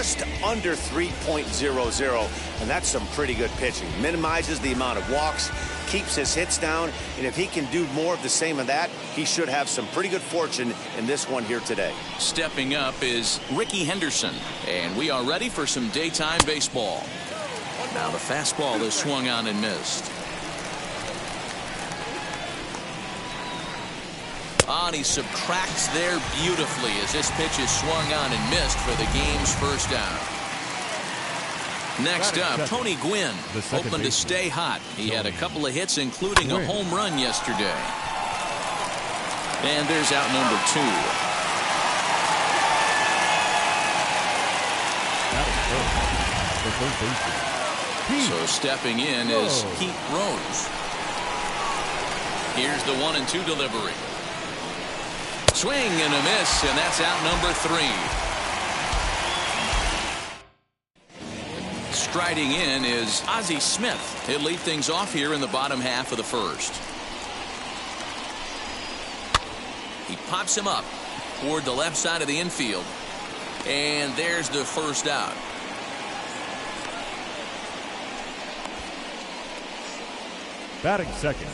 just under 3.00, and that's some pretty good pitching. Minimizes the amount of walks, keeps his hits down, and if he can do more of the same of that, he should have some pretty good fortune in this one here today. Stepping up is Ricky Henderson, and we are ready for some daytime baseball. Now the fastball is swung on and missed. And he subtracts there beautifully as this pitch is swung on and missed for the game's first down. Next up, Tony Gwynn, hoping to stay hot. He had a couple of hits, including a home run yesterday. And there's out number 2. So stepping in is Pete Rose. Here's the 1-2 delivery. Swing and a miss, and that's out number 3. Striding in is Ozzie Smith. He'll lead things off here in the bottom half of the first. He pops him up toward the left side of the infield. And there's the first out. Batting second.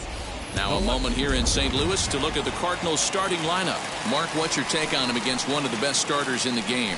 Now a moment here in St. Louis to look at the Cardinals starting lineup. Mark, what's your take on him against one of the best starters in the game?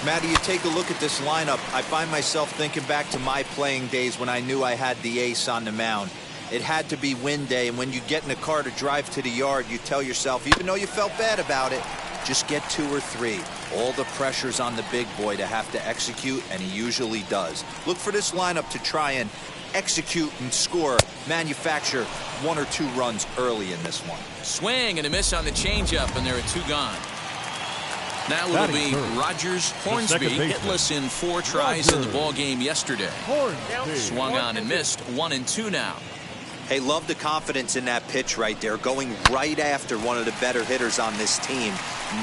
Matty, you take a look at this lineup. I find myself thinking back to my playing days when I knew I had the ace on the mound. It had to be win day, and when you get in a car to drive to the yard, you tell yourself, even though you felt bad about it, just get 2 or 3. All the pressure's on the big boy to have to execute, and he usually does. Look for this lineup to try and execute and score, manufacture 1 or 2 runs early in this one. Swing and a miss on the changeup, and there are 2 gone. Now it'll be Rogers Hornsby, hitless in 4 tries in the ball game yesterday. Swung on and missed. 1-2 now. Hey, love the confidence in that pitch right there, going right after one of the better hitters on this team,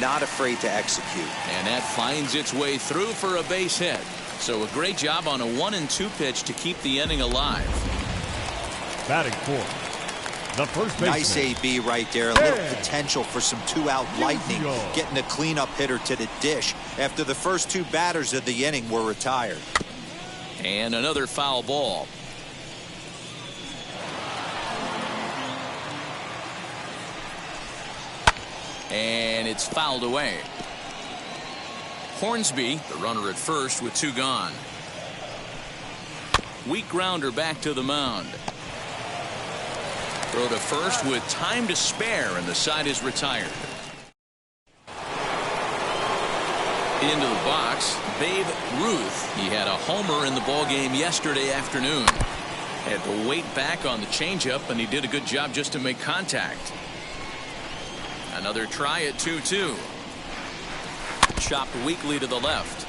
not afraid to execute. And that finds its way through for a base hit. So a great job on a 1-2 pitch to keep the inning alive. Batting 4th, the first baseman. Nice AB right there. A little potential for some 2-out lightning, getting a cleanup hitter to the dish after the first 2 batters of the inning were retired. And another foul ball. And it's fouled away. Hornsby, the runner at first with 2 gone. Weak grounder back to the mound. Throw to first with time to spare, and the side is retired. Into the box, Babe Ruth. He had a homer in the ballgame yesterday afternoon. Had to wait back on the changeup, and he did a good job just to make contact. Another try at 2-2. Chopped weakly to the left.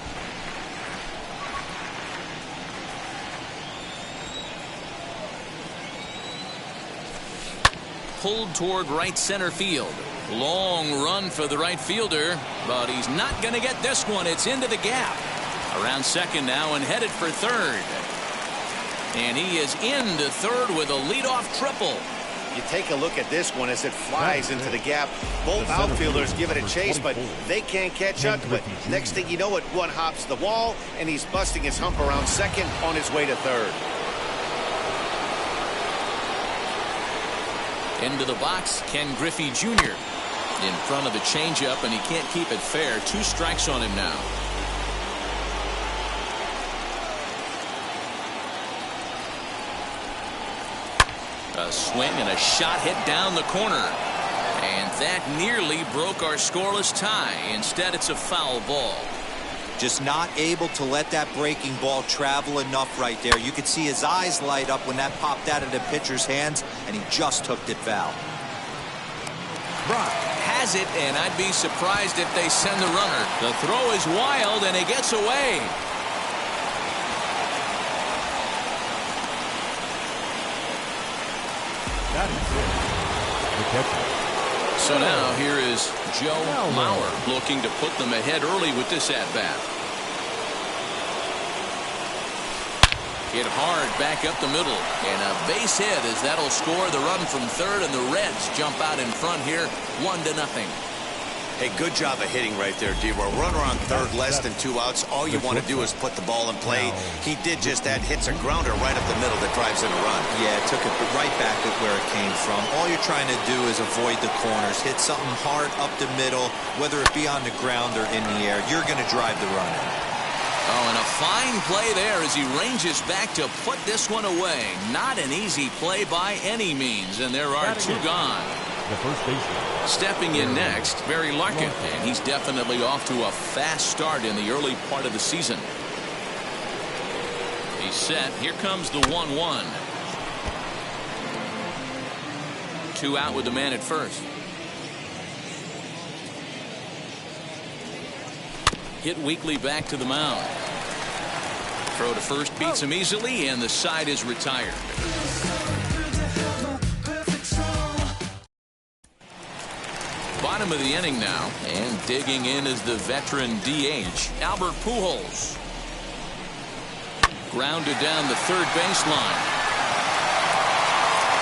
Pulled toward right center field. Long run for the right fielder, but he's not going to get this one. It's into the gap. Around second now and headed for third. And he is into third with a leadoff triple. You take a look at this one as it flies into the gap. Both outfielders give it a chase, but they can't catch up to it. Next thing you know, it one hops the wall, and he's busting his hump around second on his way to third. Into the box, Ken Griffey Jr. in front of the changeup, and he can't keep it fair. 2 strikes on him now. A swing and a shot hit down the corner. And that nearly broke our scoreless tie. Instead, it's a foul ball. Just not able to let that breaking ball travel enough right there. You could see his eyes light up when that popped out of the pitcher's hands, and he just hooked it foul. Brock has it, and I'd be surprised if they send the runner. The throw is wild, and it gets away. That is it. The catcher. So now here is Joe Mauer looking to put them ahead early with this at-bat. Hit hard back up the middle, and a base hit as that'll score the run from third, and the Reds jump out in front here 1-0. Hey, good job of hitting right there, D. We're runner on third, less than 2 outs. All you want to do is put the ball in play. He did just that. Hits a grounder right up the middle that drives in a run. Yeah, took it right back at where it came from. All you're trying to do is avoid the corners. Hit something hard up the middle, whether it be on the ground or in the air. You're going to drive the run in. Oh, and a fine play there as he ranges back to put this one away. Not an easy play by any means, and there are 2 gone. The first baseman. Stepping in next, Barry Larkin, and he's definitely off to a fast start in the early part of the season. He's set. Here comes the 1-1. 2 out with the man at first. Hit weakly back to the mound. Throw to first beats him easily, and the side is retired. Bottom of the inning now, and digging in is the veteran DH, Albert Pujols. Grounded down the third baseline.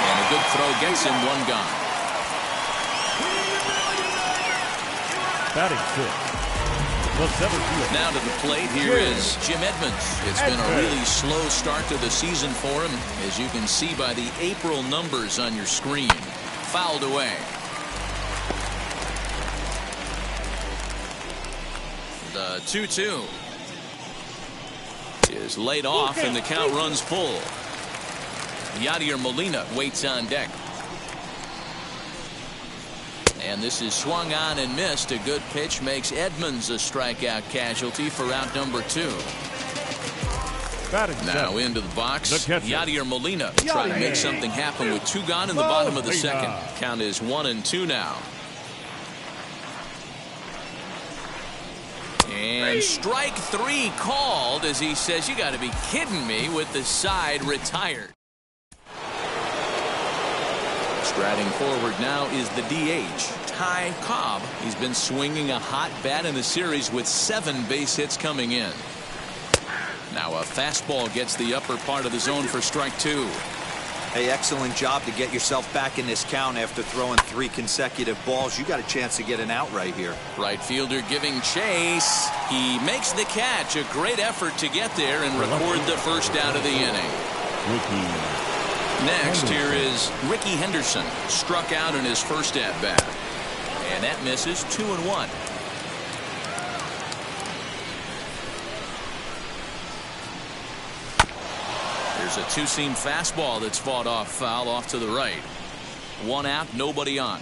And a good throw gets him 1 gone. Batting 6. The 7th. Now to the plate, here is Jim Edmonds. It's been a really slow start to the season for him, as you can see by the April numbers on your screen. Fouled away. The 2-2 is laid off, and the count runs full. Yadier Molina waits on deck. And this is swung on and missed. A good pitch makes Edmonds a strikeout casualty for out number 2. Now into the box, Yadier Molina trying to make something happen with 2 gone in the bottom of the second. Count is 1-2 now. And strike 3 called as he says, "You got to be kidding me," with the side retired. Striding forward now is the DH, Ty Cobb. He's been swinging a hot bat in the series with 7 base hits coming in. Now a fastball gets the upper part of the zone for strike 2. Hey, excellent job to get yourself back in this count after throwing 3 consecutive balls. You got a chance to get an out right here. Right fielder giving chase. He makes the catch. A great effort to get there and record the first out of the inning. Next, here is Ricky Henderson. Struck out in his first at bat. And that misses. 2-1. There's a 2-seam fastball that's fought off foul off to the right. 1 out, nobody on.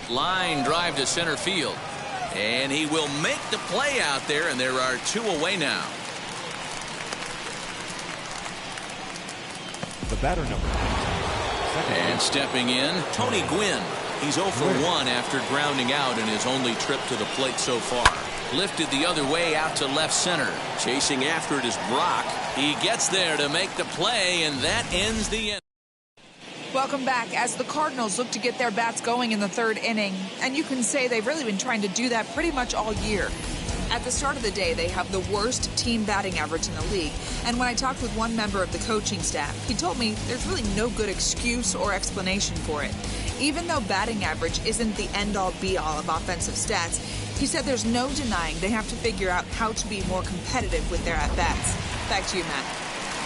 Line drive to center field. And he will make the play out there, and there are 2 away now. The batter number. And stepping in, Tony Gwynn. He's 0 for 1 after grounding out in his only trip to the plate so far. Lifted the other way out to left center. Chasing after it is Brock. He gets there to make the play, and that ends the inning. Welcome back as the Cardinals look to get their bats going in the 3rd inning. And you can say they've really been trying to do that pretty much all year. At the start of the day, they have the worst team batting average in the league. And when I talked with one member of the coaching staff, he told me there's really no good excuse or explanation for it. Even though batting average isn't the end-all be-all of offensive stats, he said there's no denying they have to figure out how to be more competitive with their at-bats. Back to you, Matt.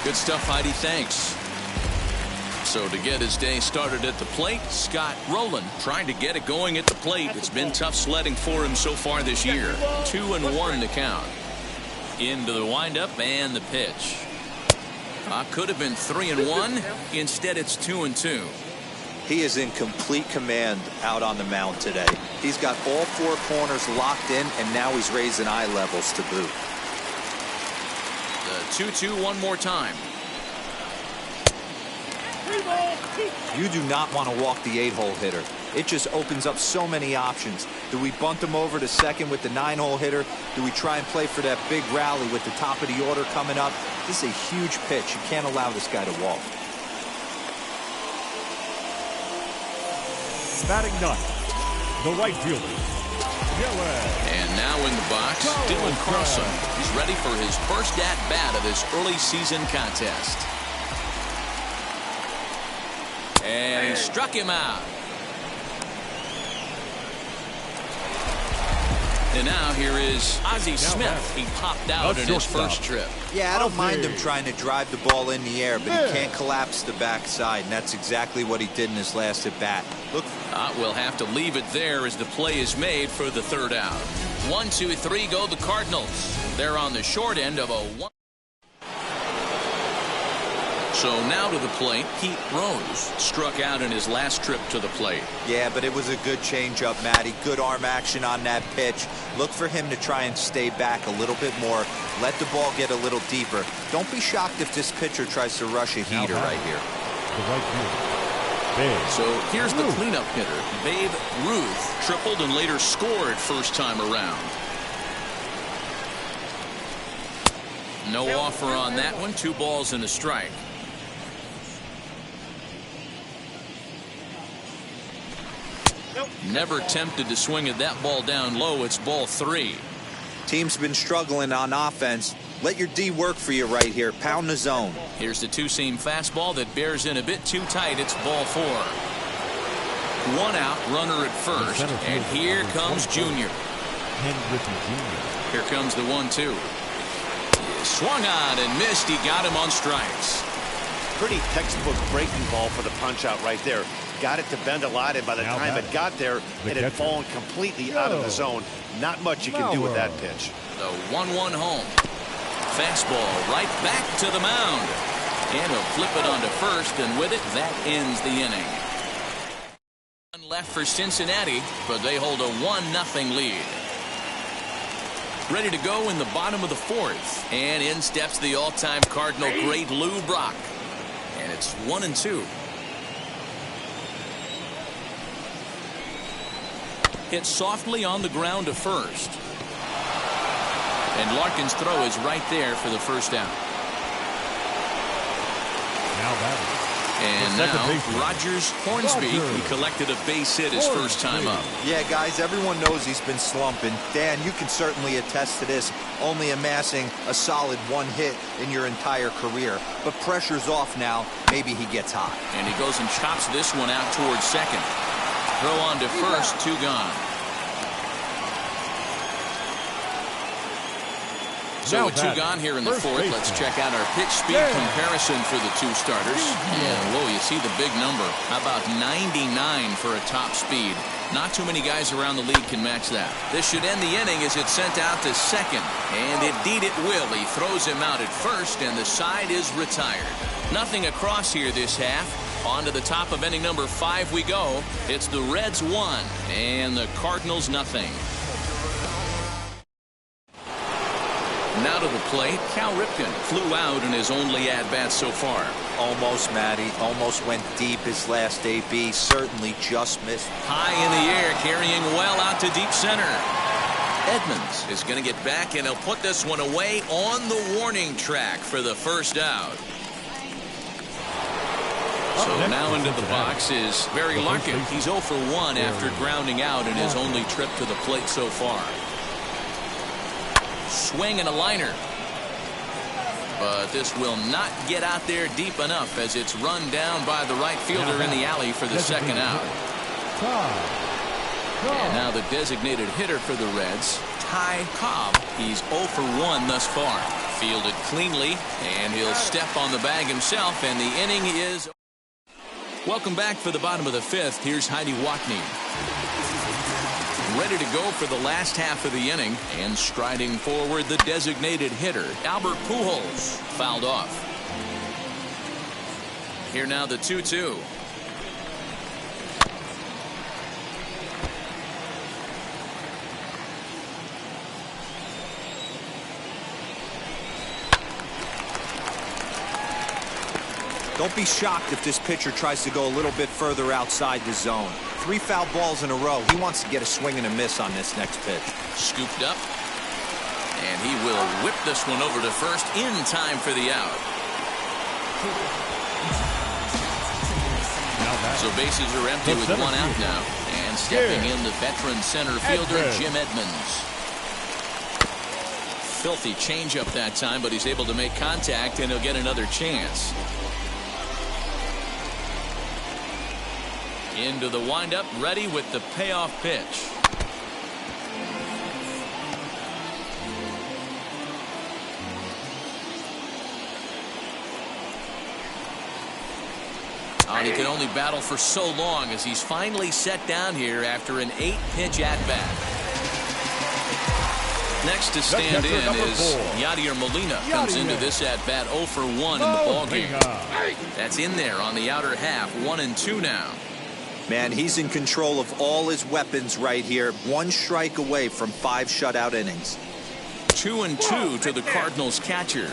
Good stuff, Heidi. Thanks. So to get his day started at the plate, Scott Rowland trying to get it going at the plate. It's been tough sledding for him so far this year. 2-1 to count. Into the windup and the pitch. Could have been 3-1. Instead, it's 2-2. He is in complete command out on the mound today. He's got all 4 corners locked in, and now he's raising eye levels to boot. The 2-2 one more time. You do not want to walk the 8-hole hitter. It just opens up so many options. Do we bunt him over to second with the 9-hole hitter? Do we try and play for that big rally with the top of the order coming up? This is a huge pitch. You can't allow this guy to walk. Batting 9. The right fielder. And now in the box, Dylan Carlson. He's ready for his first at-bat of this early season contest. And he struck him out. And now here is Ozzie Smith. He popped out in his first trip. Yeah, I don't mind him trying to drive the ball in the air, but he can't collapse the backside, and that's exactly what he did in his last at-bat. Look. We'll have to leave it there as the play is made for the third out. 1, 2, 3 go the Cardinals. They're on the short end of a 1. So now to the plate, Pete Rose struck out in his last trip to the plate. Yeah, but it was a good changeup, Matty. Good arm action on that pitch. Look for him to try and stay back a little bit more. Let the ball get a little deeper. Don't be shocked if this pitcher tries to rush a heater right here. The right fielder. So here's the cleanup hitter. Babe Ruth tripled and later scored first time around. No offer on that one. 2 balls and a strike. Never tempted to swing at that ball down low. It's ball 3. Team's been struggling on offense. Let your D work for you right here. Pound the zone. Here's the two-seam fastball that bears in a bit too tight. It's ball 4. 1 out, runner at first, and here comes Junior. Here comes the 1-2. Swung on and missed. He got him on strikes. Pretty textbook breaking ball for the punch out right there. Got it to bend a lot, and by the time it got there, it had fallen completely out of the zone. Not much you can do with that pitch. The 1-1 home. Fastball right back to the mound. And he'll flip it onto first, and with it, that ends the inning. One left for Cincinnati, but they hold a 1-0 lead. Ready to go in the bottom of the 4th. And in steps the all-time Cardinal great Lou Brock. And it's 1-2. Hit softly on the ground to first. And Larkin's throw is right there for the first out. Now batting. And now Rogers Hornsby. He collected a base hit his first time up. Yeah, guys, everyone knows he's been slumping. Dan, you can certainly attest to this, only amassing a solid 1 hit in your entire career. But pressure's off now. Maybe he gets hot. And he goes and chops this one out towards second. Throw on to first, 2 gone. So with 2 gone here in the 4th, let's check out our pitch speed comparison for the 2 starters. And whoa, you see the big number. How about 99 for a top speed? Not too many guys around the league can match that. This should end the inning as it's sent out to second. And indeed it will. He throws him out at first, and the side is retired. Nothing across here this half. On to the top of inning number 5 we go. It's the Reds 1 and the Cardinals nothing. Now to the plate, Cal Ripken flew out in his only at-bat so far. Almost, Matty. Almost went deep his last AB. Certainly just missed. High in the air, carrying well out to deep center. Edmonds is going to get back, and he'll put this one away on the warning track for the first out. So now into the box is Barry Larkin. He's 0 for 1 after grounding out in his only trip to the plate so far. Swing and a liner. But this will not get out there deep enough as it's run down by the right fielder in the alley for the second out. And now the designated hitter for the Reds, Ty Cobb. He's 0 for 1 thus far. Fielded cleanly, and he'll step on the bag himself, and the inning is... Welcome back for the bottom of the 5th. Here's Heidi Watney. Ready to go for the last half of the inning, and striding forward the designated hitter, Albert Pujols, fouled off. Here now the 2-2. Don't be shocked if this pitcher tries to go a little bit further outside the zone. 3 foul balls in a row. He wants to get a swing and a miss on this next pitch. Scooped up. And he will whip this one over to first in time for the out. So bases are empty with 1 out now. And stepping in the veteran center fielder, Jim Edmonds. Filthy changeup that time, but he's able to make contact, and he'll get another chance. Into the windup, ready with the payoff pitch. Well, he can only battle for so long as he's finally set down here after an 8-pitch at-bat. Next to stand in is Yadier Molina. Comes into this at-bat 0 for 1 in the ballgame. That's in there on the outer half. 1-2 now. Man, he's in control of all his weapons right here. 1 strike away from 5 shutout innings. 2-2 to the Cardinals catcher.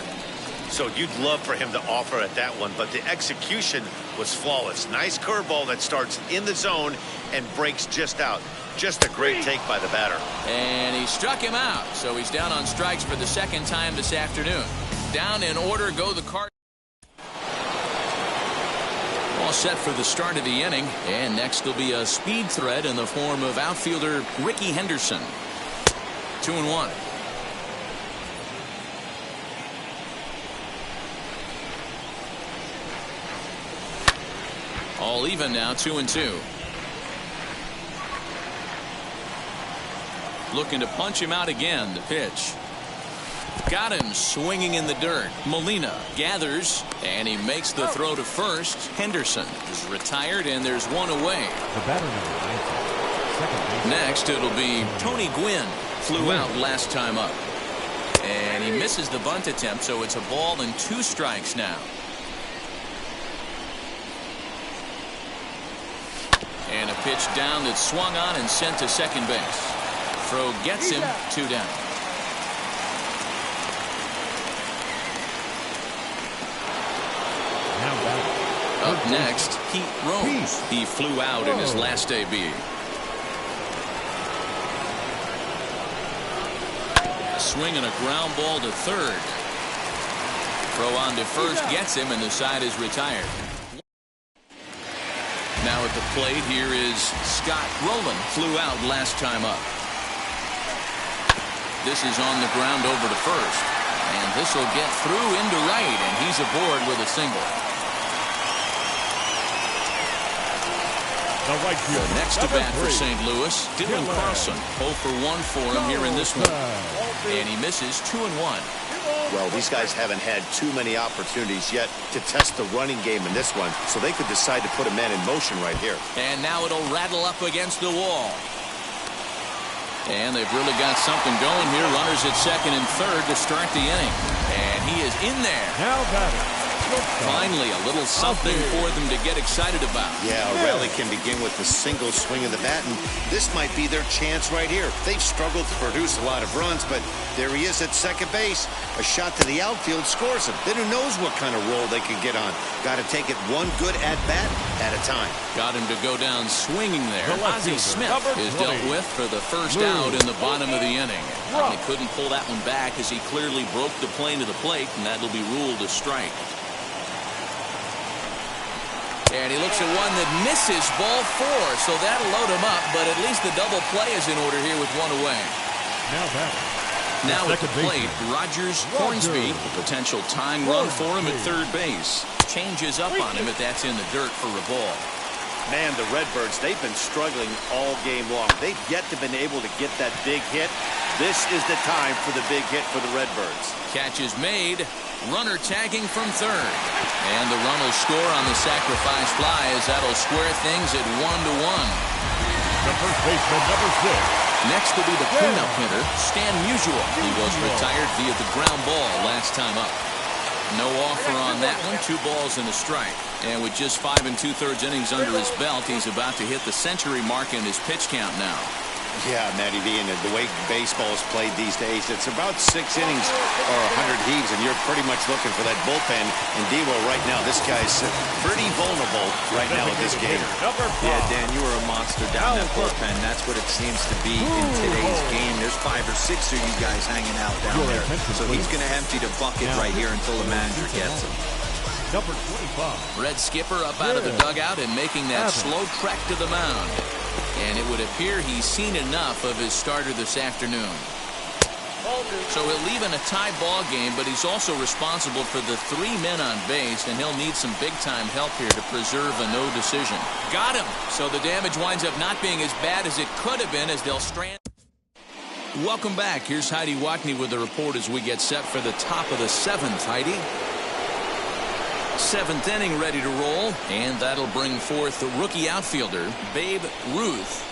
So you'd love for him to offer at that one, but the execution was flawless. Nice curveball that starts in the zone and breaks just out. Just a great take by the batter. And he struck him out, so he's down on strikes for the 2nd time this afternoon. Down in order go the Cardinals. All set for the start of the inning, and next will be a speed threat in the form of outfielder Ricky Henderson. 2-1. All even now, 2-2. Looking to punch him out again. The pitch. Got him swinging in the dirt. Molina gathers, and he makes the throw to first. Henderson is retired, and there's one away. The batter number 19. Next, it'll be Tony Gwynn. Flew out last time up. And he misses the bunt attempt, so it's a ball and 2 strikes now. And a pitch down that's swung on and sent to second base. Throw gets him. 2 down. Up next, Pete Rose. He flew out in his last AB. A swing and a ground ball to third. Throw on to first gets him, and the side is retired. Now at the plate, here is Scott Rowland. Flew out last time up. This is on the ground over to first. And this will get through into right, and he's aboard with a single. The next to bat for St. Louis, Dylan Carlson. 0 for 1 for him here in this one. And he misses 2-1. Well, these guys haven't had too many opportunities yet to test the running game in this one, so they could decide to put a man in motion right here. And now it'll rattle up against the wall. And they've really got something going here. Runners at second and third to start the inning. And he is in there. Now batter. Finally, a little something for them to get excited about. Yeah, a rally can begin with a single swing of the bat, and this might be their chance right here. They've struggled to produce a lot of runs, but there he is at second base. A shot to the outfield scores him. Then who knows what kind of roll they can get on. Got to take it one good at-bat at a time. Got him to go down swinging there. Ozzie Smith is dealt with for the first out in the bottom of the inning. He couldn't pull that one back as he clearly broke the plane to the plate, and that'll be ruled a strike. And he looks at one that misses, ball 4, so that'll load him up, but at least the double play is in order here with one away. Now at the plate, Rogers Hornsby, a potential tying run for him at third base. Changes up on him, but that's in the dirt for a ball. Man, the Redbirds, they've been struggling all game long. They've yet to been able to get that big hit. This is the time for the big hit for the Redbirds. Catch is made. Runner tagging from third. And the run will score on the sacrifice fly as that'll square things at 1-1. The first baseman, number 6. Next will be the cleanup hitter, Stan Musial. He was retired via the ground ball last time up. No offer on that one. 2 balls and a strike. And with just 5 2/3 innings under his belt, he's about to hit the century mark in his pitch count now. Yeah, Matty V, and the way baseball is played these days, it's about 6 innings or 100 heaves, and you're pretty much looking for that bullpen. And Devo, right now, this guy's pretty vulnerable right now in this game. Yeah, Dan, you were a monster down that bullpen. That's what it seems to be in today's game. There's 5 or 6 of you guys hanging out down there. So he's going to empty the bucket right here until the manager gets him. Number 25. Red Skipper up out of the dugout and making that slow trek to the mound. And it would appear he's seen enough of his starter this afternoon. So he'll leave in a tie ball game, but he's also responsible for the 3 men on base, and he'll need some big-time help here to preserve a no decision. Got him! So the damage winds up not being as bad as it could have been as they'll strand. Welcome back. Here's Heidi Watney with the report as we get set for the top of the 7th. Heidi? Seventh inning ready to roll, and that'll bring forth the rookie outfielder, Babe Ruth.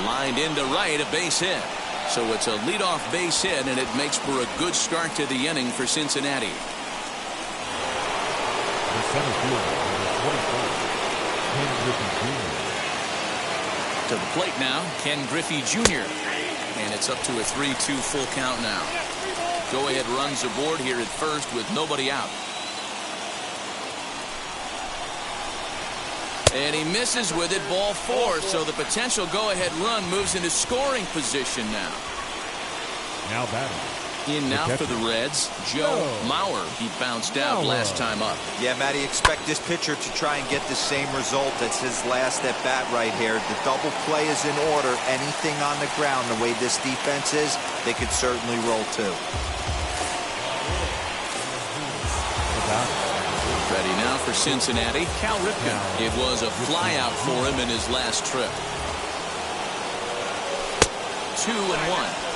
Lined into right, a base hit. So it's a leadoff base hit, and it makes for a good start to the inning for Cincinnati. The center fielder, number 24, Ken Griffey Jr. To the plate now, Ken Griffey Jr. And it's up to a 3-2 full count now. Go-ahead runs aboard here at first with nobody out. And he misses with it, ball 4. So the potential go-ahead run moves into scoring position now. Now batting. In now for the Reds, Joe Mauer. He bounced out last time up. Yeah, Matty, expect this pitcher to try and get the same result as his last at bat right here. The double play is in order. Anything on the ground, the way this defense is, they could certainly roll too. Ready now for Cincinnati, Cal Ripken. It was a flyout for him in his last trip. 2-1.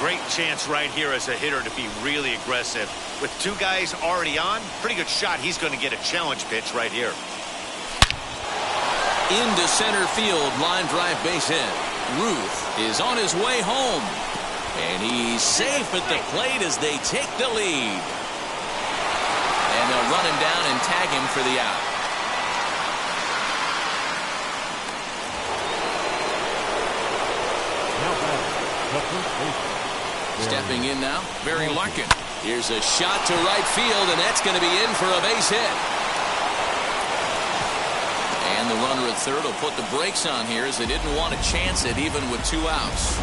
Great chance right here as a hitter to be really aggressive. With 2 guys already on, pretty good shot. He's going to get a challenge pitch right here. Into center field, line drive base hit. Ruth is on his way home. And he's safe at the plate as they take the lead. And they'll run him down and tag him for the out. Now batting. The first baseman. Stepping in now, Barry Larkin. Here's a shot to right field, and that's going to be in for a base hit. And the runner at third will put the brakes on here as they didn't want to chance it even with 2 outs.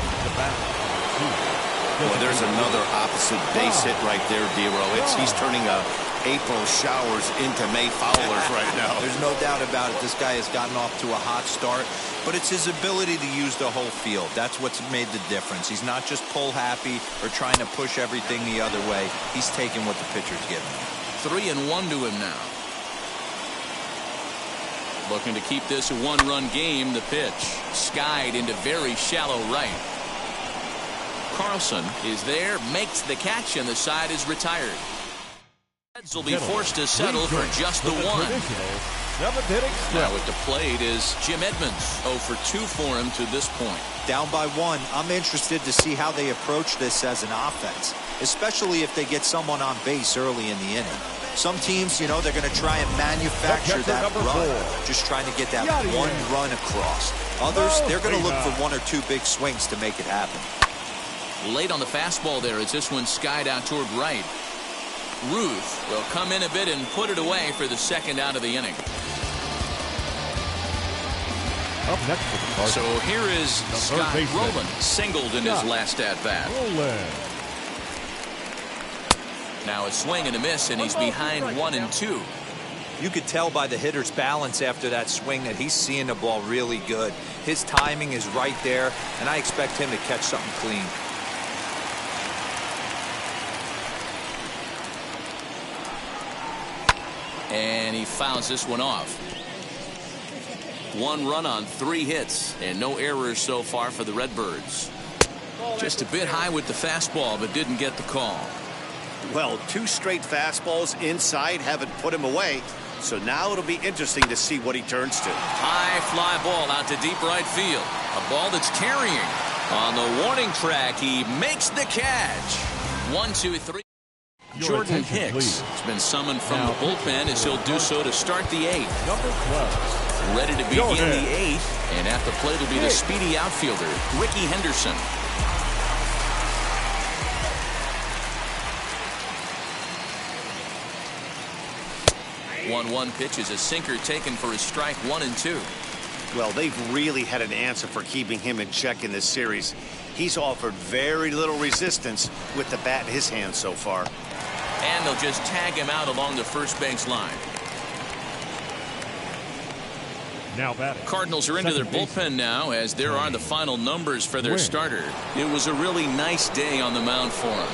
Well, there's another opposite base hit right there, Dero. He's turning April showers into May foulers right now. There's no doubt about it. This guy has gotten off to a hot start, but it's his ability to use the whole field. That's what's made the difference. He's not just pull happy or trying to push everything the other way. He's taking what the pitcher's giving him. 3-1 to him now. Looking to keep this a 1-run game. The pitch skied into very shallow right. Carlson is there, makes the catch, and the side is retired. Reds will be forced to settle for just the 1. Now at the plate is Jim Edmonds. 0 for 2 for him to this point. Down by 1. I'm interested to see how they approach this as an offense, especially if they get someone on base early in the inning. Some teams, you know, they're going to try and manufacture that run, just trying to get that 1 run across. Others, they're going to look for 1 or 2 big swings to make it happen. Late on the fastball there as this one skied out toward right. Ruth will come in a bit and put it away for the second out of the inning. Up next for the Cardinals. So here is Scott Rowland, singled in his last at-bat. Now a swing and a miss, and he's behind 1-2. You could tell by the hitter's balance after that swing that he's seeing the ball really good. His timing is right there, and I expect him to catch something clean. And he fouls this one off. 1 run on 3 hits and no errors so far for the Redbirds. Just a bit high with the fastball, but didn't get the call. Well, 2 straight fastballs inside haven't put him away. So now it'll be interesting to see what he turns to. High fly ball out to deep right field. A ball that's carrying. On the warning track, he makes the catch. 1, 2, 3. Jordan Hicks has been summoned from the bullpen as he'll do so to start the 8th. Number 12. Ready to begin the 8th, and at the plate will be the speedy outfielder, Ricky Henderson. 1-1 pitch is a sinker taken for a strike. 1-2. Well, they've really had an answer for keeping him in check in this series. He's offered very little resistance with the bat in his hand so far. And they'll just tag him out along the first base line. Now batting. Cardinals are into their bullpen now, as there are the final numbers for their starter. It was a really nice day on the mound for him.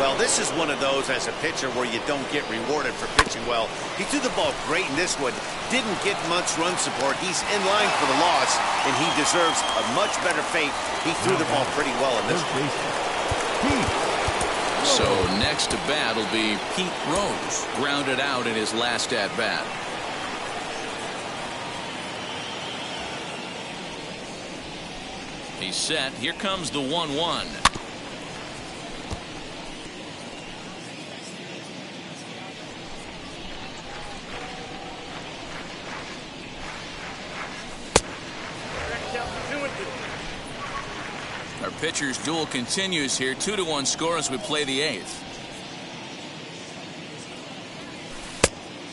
Well, this is one of those as a pitcher where you don't get rewarded for pitching well. He threw the ball great in this one. Didn't get much run support. He's in line for the loss, and he deserves a much better fate. He threw the ball pretty well in this one. So next to bat will be Pete Rose, grounded out in his last at bat. He's set. Here comes the 1-1. Our pitcher's duel continues here. 2-1 score as we play the 8th.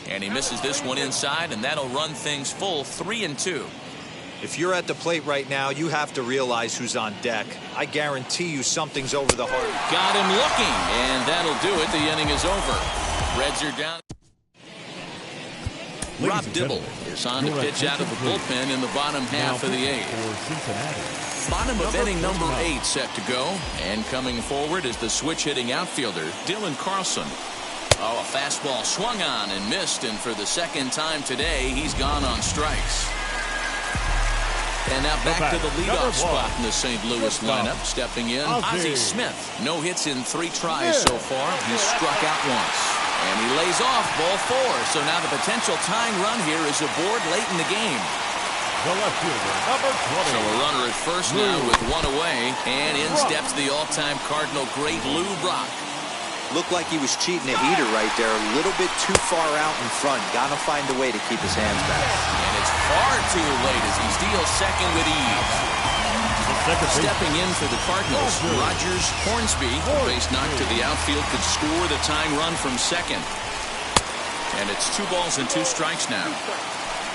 And he misses this one inside, and that'll run things full 3-2. If you're at the plate right now, you have to realize who's on deck. I guarantee you something's over the heart. Got him looking, and that'll do it. The inning is over. Reds are down. Rob Dibble is on to pitch out of the bullpen in the bottom half of the 8th. Bottom of inning number 8 set to go. And coming forward is the switch-hitting outfielder, Dylan Carlson. Oh, a fastball swung on and missed, and for the second time today, he's gone on strikes. And now back to the leadoff spot in the St. Louis lineup. Stepping in, Ozzie Smith. No hits in 3 tries so far. He's struck out once. And he lays off ball 4. So now the potential tying run here is aboard late in the game. The left fielder, number 20. So a runner at first now with 1 away. And in steps the all-time Cardinal great Lou Brock. Looked like he was cheating a heater right there. A little bit too far out in front. Gotta find a way to keep his hands back. And it's far too late as he steals second with ease. Stepping in for the Cardinals, Rogers Hornsby, base knock to the outfield, could score the tying run from second. And it's 2 balls and 2 strikes now.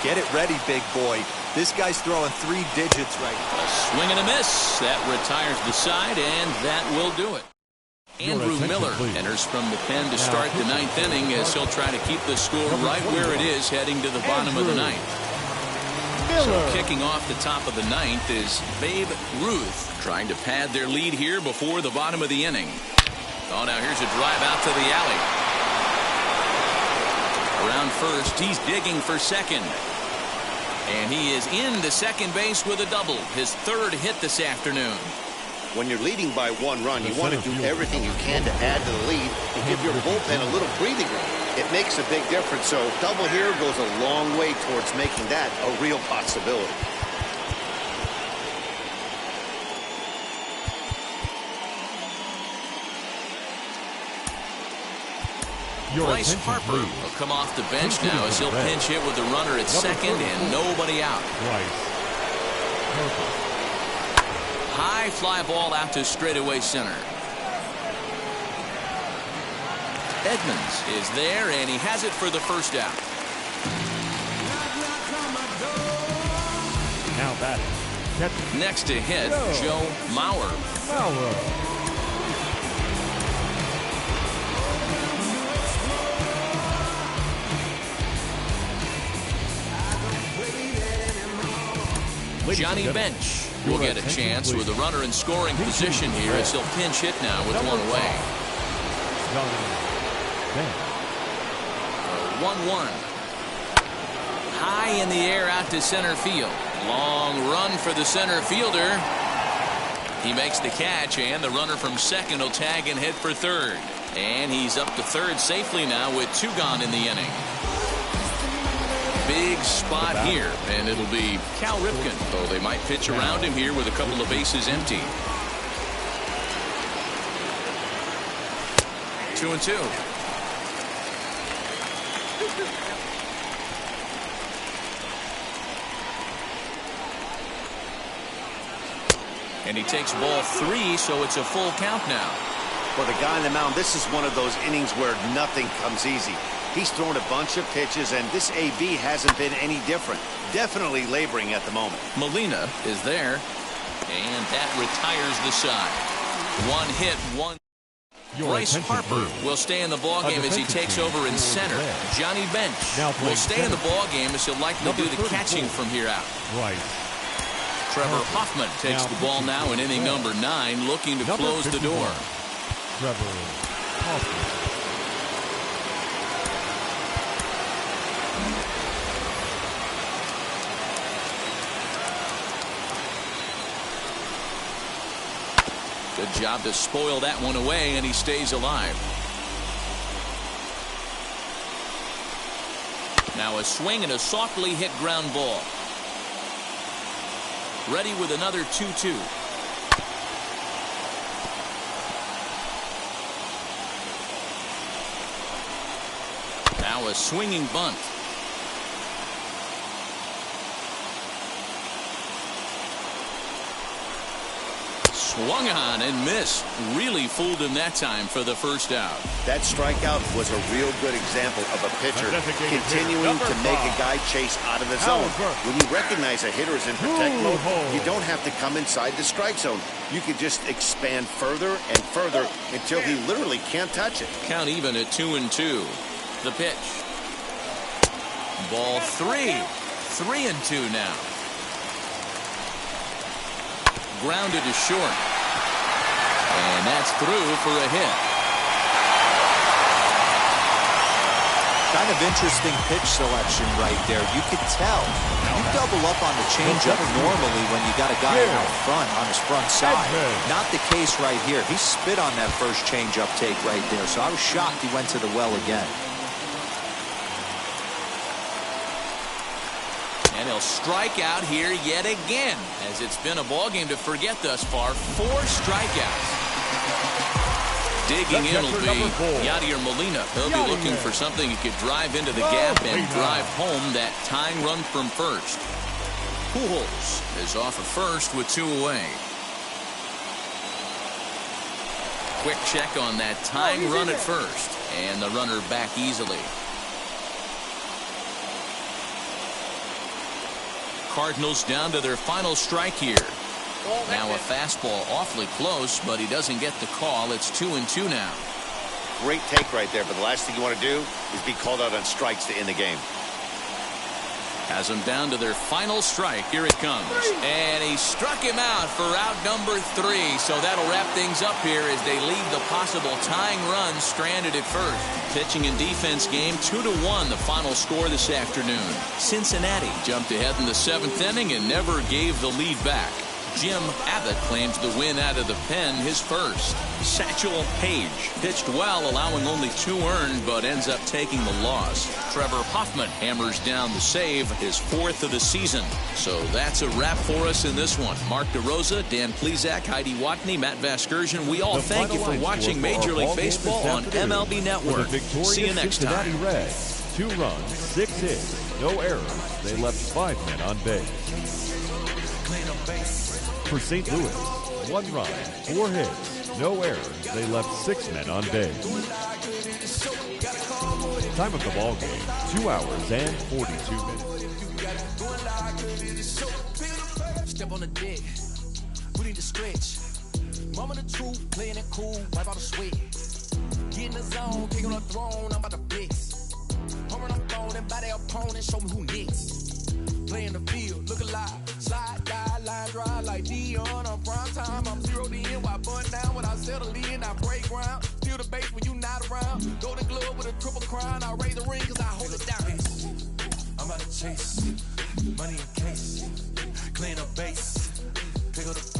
Get it ready, big boy. This guy's throwing 3 digits right now. A swing and a miss. That retires the side, and that will do it. Andrew Miller enters from the pen to start the 9th inning as he'll try to keep the score right where it is heading to the bottom of the 9th. So kicking off the top of the 9th is Babe Ruth trying to pad their lead here before the bottom of the inning. Oh, now here's a drive out to the alley. Around first, he's digging for second. And he is into second base with a double, his 3rd hit this afternoon. When you're leading by 1 run, you want to do everything you can to add to the lead and give your bullpen a little breathing room. It makes a big difference, so double here goes a long way towards making that a real possibility. Bryce Harper will come off the bench now as he'll pinch hit with the runner at second and nobody out. High fly ball out to straightaway center. Edmonds is there, and he has it for the first out. Now batting. Next to hit, Joe Mauer. Johnny Bench will get a chance with a runner in scoring position here as he'll pinch hit now with 1 away. 1-1. High in the air out to center field. Long run for the center fielder. He makes the catch, and the runner from second will tag and hit for third. And he's up to third safely now with 2 gone in the inning. Big spot here, and it'll be Cal Ripken, though they might pitch around him here with a couple of bases empty. 2-2. And he takes ball 3, so it's a full count now. For the guy on the mound, this is one of those innings where nothing comes easy. He's thrown a bunch of pitches, and this AB hasn't been any different. Definitely laboring at the moment. Molina is there, and that retires the side. 1 hit, 1. Bryce Harper will stay in the ballgame as he takes over in center. Johnny Bench will stay in the ballgame as he'll likely do the catching from here out. Trevor Hoffman takes the ball now in inning number 9, looking to close the door. Trevor Hoffman. Good job to spoil that one away, and he stays alive. Now a swing and a softly hit ground ball. Ready with another 2-2. Now a swinging bunt. Swung on and missed. Really fooled him that time for the first out. That strikeout was a real good example of a pitcher continuing to make a guy chase out of the zone. When you recognize a hitter is in protect mode, you don't have to come inside the strike zone. You can just expand further and further until he literally can't touch it. Count even at 2-2. The pitch. Ball 3. 3-2 now. Grounded to short. And that's through for a hit. Kind of interesting pitch selection right there. You could tell. You double up on the changeup normally when you got a guy out front on his front side. Not the case right here. He spit on that first changeup take right there. So I was shocked he went to the well again. And he'll strike out here yet again, as it's been a ball game to forget thus far. 4 strikeouts. Digging in will be Yadier Molina. He'll be looking for something he could drive into the gap and drive home that tying run from first. Pujols is off of first with 2 away. Quick check on that tying run at first, and the runner back easily. Cardinals down to their final strike here. Now a fastball awfully close, but he doesn't get the call. It's 2-2 now. Great take right there, but the last thing you want to do is be called out on strikes to end the game. Has them down to their final strike. Here it comes. And he struck him out for out number 3. So that'll wrap things up here as they leave the possible tying run stranded at first. Pitching and defense game 2-1, the final score this afternoon. Cincinnati jumped ahead in the 7th inning and never gave the lead back. Jim Abbott claims the win out of the pen, his first. Satchel Paige pitched well, allowing only 2 earned, but ends up taking the loss. Trevor Hoffman hammers down the save, his 4th of the season. So that's a wrap for us in this one. Mark DeRosa, Dan Plesac, Heidi Watney, Matt Vasgersian. We all thank you for watching Major League Baseball on MLB Network. See you next time. Cincinnati Reds, 2 runs, 6 hits, no errors. They left 5 men on base. For St. Louis, 1 run, 4 hits, no errors. They left 6 men on base. Time of the ball game, 2 hours and 42 minutes. Step on the deck, we need to stretch. Mama the truth, playing it cool, wipe out the sweat. Get in the zone, king on the throne, I'm about to blitz. Home on the phone and by their opponent, show me who next. Play in the field, look alive, slide, die, line drive like Dion on prime time. I'm zeroed in, while bun down when I settle in, I break ground. Steal the base when you not around. Golden glove with a triple crown, I raise the ring cause I hold it down. I'm out to chase, money in case, clean up base, pick up the